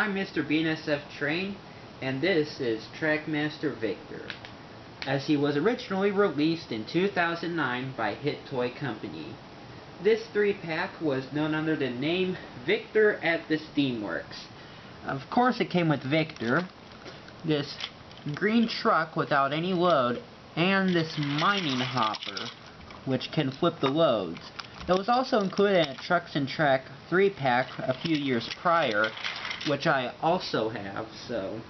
I'm Mr. BNSF Train, and this is Trackmaster Victor, as he was originally released in 2009 by Hit Toy Company. This 3-pack was known under the name Victor at the Steamworks. Of course it came with Victor, this green truck without any load, and this mining hopper, which can flip the loads. It was also included in a Trucks and Track 3-pack a few years prior, which I also have, so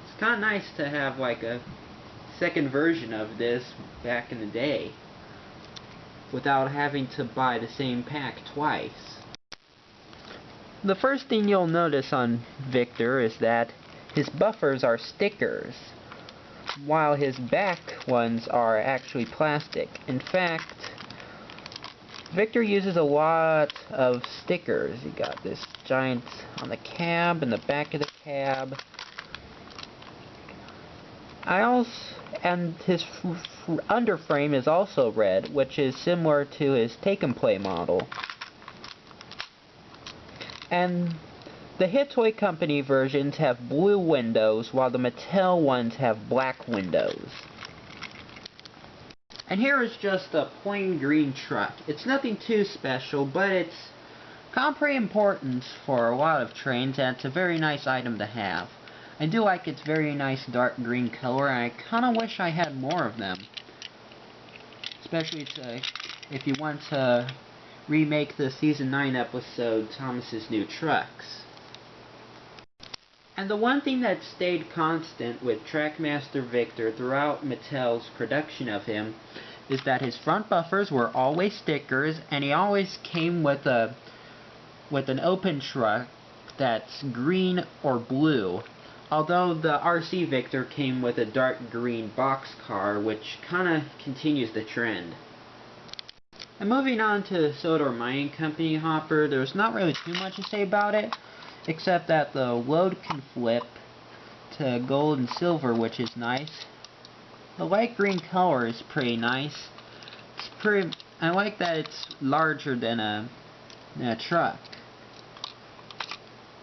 it's kind of nice to have like a second version of this back in the day without having to buy the same pack twice. The first thing you'll notice on Victor is that his buffers are stickers, while his back ones are actually plastic. In fact, Victor uses a lot of stickers. You got this giant on the cab and the back of the cab. And his underframe is also red, which is similar to his Take and Play model. And the Hit Toy Company versions have blue windows, while the Mattel ones have black windows. And here is just a plain green truck. It's nothing too special, but it's kind of pretty important for a lot of trains, and it's a very nice item to have. I do like its very nice dark green color, and I kind of wish I had more of them. Especially if you want to remake the Season 9 episode, Thomas's New Trucks. And the one thing that stayed constant with Trackmaster Victor throughout Mattel's production of him is that his front buffers were always stickers, and he always came with an open truck that's green or blue. Although the RC Victor came with a dark green boxcar, which kind of continues the trend. And moving on to the Sodor Mining Company hopper, there's not really too much to say about it, except that the load can flip to gold and silver, which is nice. The light green color is pretty nice. I like that it's larger than a truck.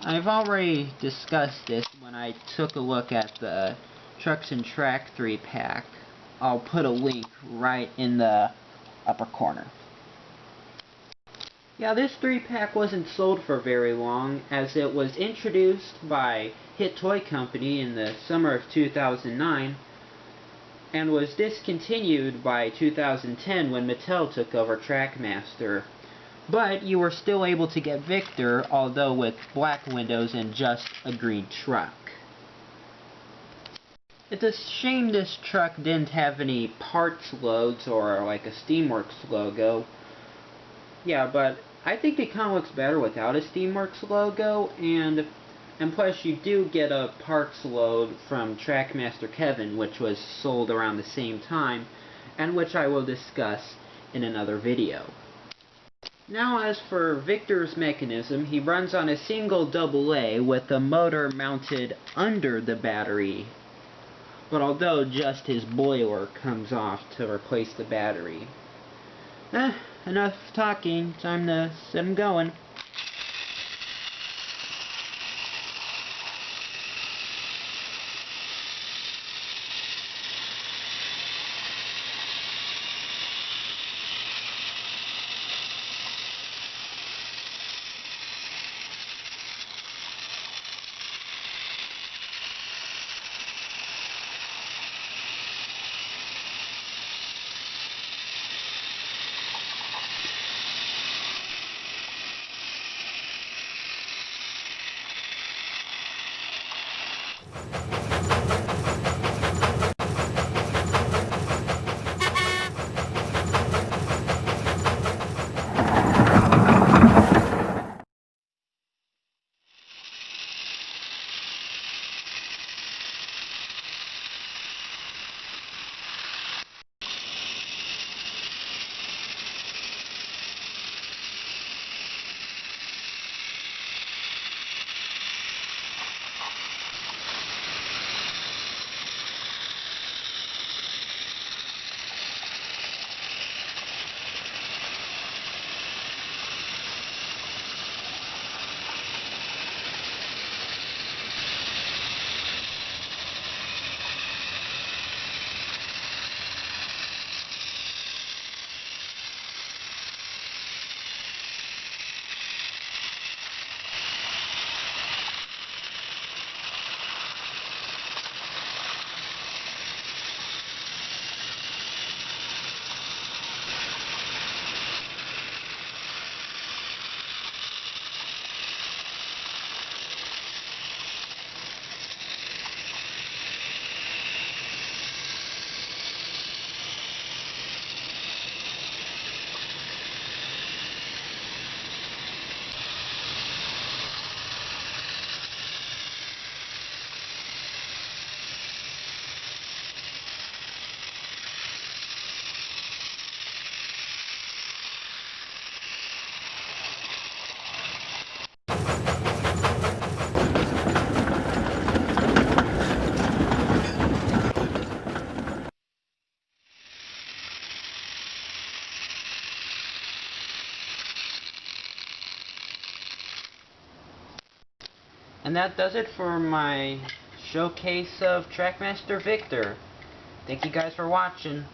I've already discussed this when I took a look at the Trucks and Track 3-pack. I'll put a link right in the upper corner. Yeah, this 3-pack wasn't sold for very long, as it was introduced by Hit Toy Company in the summer of 2009, and was discontinued by 2010 when Mattel took over Trackmaster. But you were still able to get Victor, although with black windows and just a green truck. It's a shame this truck didn't have any parts loads or like a Steamworks logo. Yeah, but I think it kind of looks better without a Steamworks logo, and plus you do get a parts load from Trackmaster Kevin, which was sold around the same time, and which I will discuss in another video. Now as for Victor's mechanism, he runs on a single AA with a motor mounted under the battery, but although just his boiler comes off to replace the battery. Enough talking, time to set him going. And that does it for my showcase of Trackmaster Victor. Thank you guys for watching.